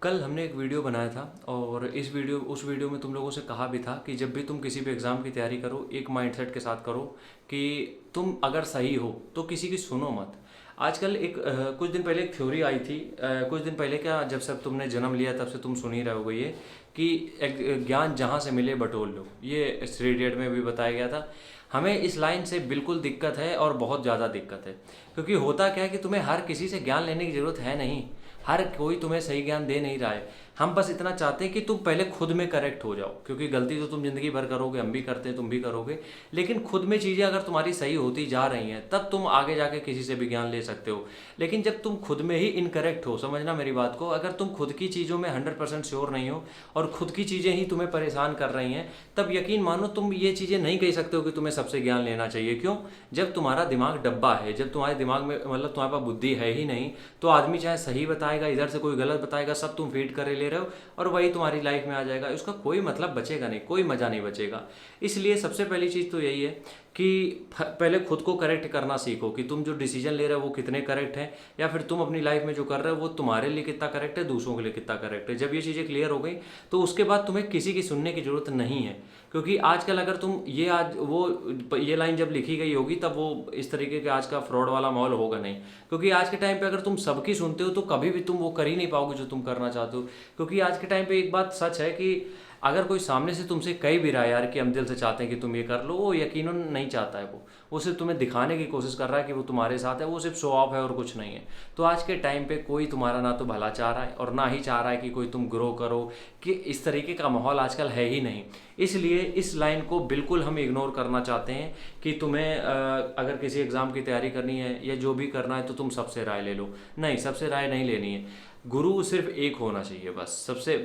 कल हमने एक वीडियो बनाया था और उस वीडियो में तुम लोगों से कहा भी था कि जब भी तुम किसी भी एग्ज़ाम की तैयारी करो एक माइंडसेट के साथ करो कि तुम अगर सही हो तो किसी की सुनो मत। आजकल कुछ दिन पहले एक थ्योरी आई थी। कुछ दिन पहले क्या, जब से तुमने जन्म लिया तब से तुम सुन ही रहे होगे ये कि ज्ञान जहाँ से मिले बटोर लो। ये थ्री इडियट में भी बताया गया था। हमें इस लाइन से बिल्कुल दिक्कत है और बहुत ज़्यादा दिक्कत है, क्योंकि होता क्या है कि तुम्हें हर किसी से ज्ञान लेने की ज़रूरत है नहीं। हर कोई तुम्हें सही ज्ञान दे नहीं रहा है। हम बस इतना चाहते हैं कि तुम पहले खुद में करेक्ट हो जाओ, क्योंकि गलती तो तुम ज़िंदगी भर करोगे, हम भी करते हैं, तुम भी करोगे। लेकिन खुद में चीज़ें अगर तुम्हारी सही होती जा रही हैं तब तुम आगे जाके किसी से भी ज्ञान ले सकते हो। लेकिन जब तुम खुद में ही इनकरेक्ट हो, समझना मेरी बात को, अगर तुम खुद की चीज़ों में 100% श्योर नहीं हो और खुद की चीज़ें ही तुम्हें परेशान कर रही हैं, तब यकीन मानो तुम ये चीज़ें नहीं कह सकते हो कि तुम्हें सबसे ज्ञान लेना चाहिए। क्यों? जब तुम्हारा दिमाग डब्बा है, जब तुम्हारे दिमाग में मतलब तुम्हारे पास बुद्धि है ही नहीं, तो आदमी चाहे सही बताएगा, इधर से कोई गलत बताएगा, सब तुम फीड करे ले रहे हो और वही तुम्हारी लाइफ में आ जाएगा। उसका कोई मतलब बचेगा नहीं, कोई मज़ा नहीं बचेगा। इसलिए सबसे पहली चीज़ तो यही है कि पहले खुद को करेक्ट करना सीखो कि तुम जो डिसीजन ले रहे हो वो कितने करेक्ट हैं, या फिर तुम अपनी लाइफ में जो कर रहे हो वो तुम्हारे लिए कितना करेक्ट है, दूसरों के लिए कितना करेक्ट है। जब ये चीज़ें क्लियर हो गई तो उसके बाद तुम्हें किसी की सुनने की ज़रूरत नहीं है। क्योंकि आजकल अगर तुम ये लाइन जब लिखी गई होगी तब वो इस तरीके के आज का फ्रॉड वाला माहौल होगा नहीं। क्योंकि आज के टाइम पे अगर तुम सबकी सुनते हो तो कभी भी तुम वो कर ही नहीं पाओगे जो तुम करना चाहते हो। क्योंकि आज के टाइम पे एक बात सच है कि अगर कोई सामने से तुमसे कह भी रहा है यार कि हम दिल से चाहते हैं कि तुम ये कर लो, वो यकीनन नहीं चाहता है। वो सिर्फ तुम्हें दिखाने की कोशिश कर रहा है कि वो तुम्हारे साथ है, वो सिर्फ शो ऑफ है और कुछ नहीं है। तो आज के टाइम पे कोई तुम्हारा ना तो भला चाह रहा है और ना ही चाह रहा है कि कोई तुम ग्रो करो, कि इस तरीके का माहौल आजकल है ही नहीं। इसलिए इस लाइन को बिल्कुल हम इग्नोर करना चाहते हैं कि तुम्हें अगर किसी एग्ज़ाम की तैयारी करनी है या जो भी करना है तो तुम सबसे राय ले लो। नहीं, सबसे राय नहीं लेनी है। गुरु सिर्फ एक होना चाहिए बस। सबसे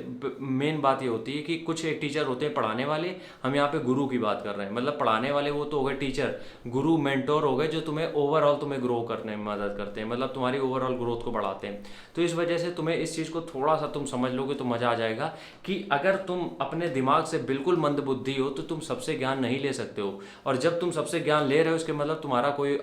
मेन बात ये होती है कि कुछ एक टीचर होते हैं पढ़ाने वाले, हम यहाँ पे गुरु की बात कर रहे हैं। मतलब पढ़ाने वाले वो तो हो गए टीचर, गुरु मेंटोर हो गए जो तुम्हें ओवरऑल तुम्हें ग्रो करने में मदद करते हैं, मतलब तुम्हारी ओवरऑल ग्रोथ को बढ़ाते हैं। तो इस वजह से तुम्हें इस चीज़ को थोड़ा सा तुम समझ लोगे तो मज़ा आ जाएगा कि अगर तुम अपने दिमाग से बिल्कुल मंदबुद्धि हो तो तुम सबसे ज्ञान नहीं ले सकते हो। और जब तुम सबसे ज्ञान ले रहे हो इसके मतलब तुम्हारा कोई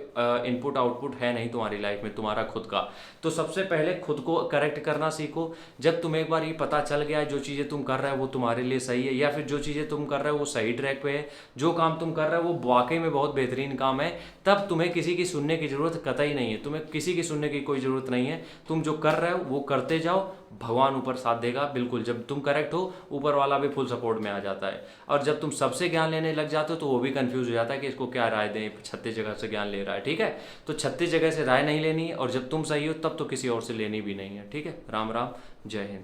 इनपुट आउटपुट है नहीं तुम्हारी लाइफ में, तुम्हारा खुद का। तो सबसे पहले खुद को करेक्ट करना सीखो। जब तुम्हें एक बार ये पता चल गया है जो चीज़ें तुम कर रहे हो वो तुम्हारे लिए सही है, या फिर जो चीज़ें तुम कर रहे हो वो सही ट्रैक पे है, जो काम तुम कर रहे हो वो वाकई में बहुत बेहतरीन काम है, तब तुम्हें किसी की सुनने की ज़रूरत कतई नहीं है। तुम्हें किसी की सुनने की कोई ज़रूरत नहीं है। तुम जो कर रहे हो वो करते जाओ, भगवान ऊपर साथ देगा। बिल्कुल, जब तुम करेक्ट हो ऊपर वाला भी फुल सपोर्ट में आ जाता है। और जब तुम सबसे ज्ञान लेने लग जाते हो तो वो भी कंफ्यूज हो जाता है कि इसको क्या राय दें, 36 जगह से ज्ञान ले रहा है। ठीक है, तो 36 जगह से राय नहीं लेनी है, और जब तुम सही हो तब तो किसी और से लेनी भी नहीं है। ठीक है, राम राम, जय हिंद।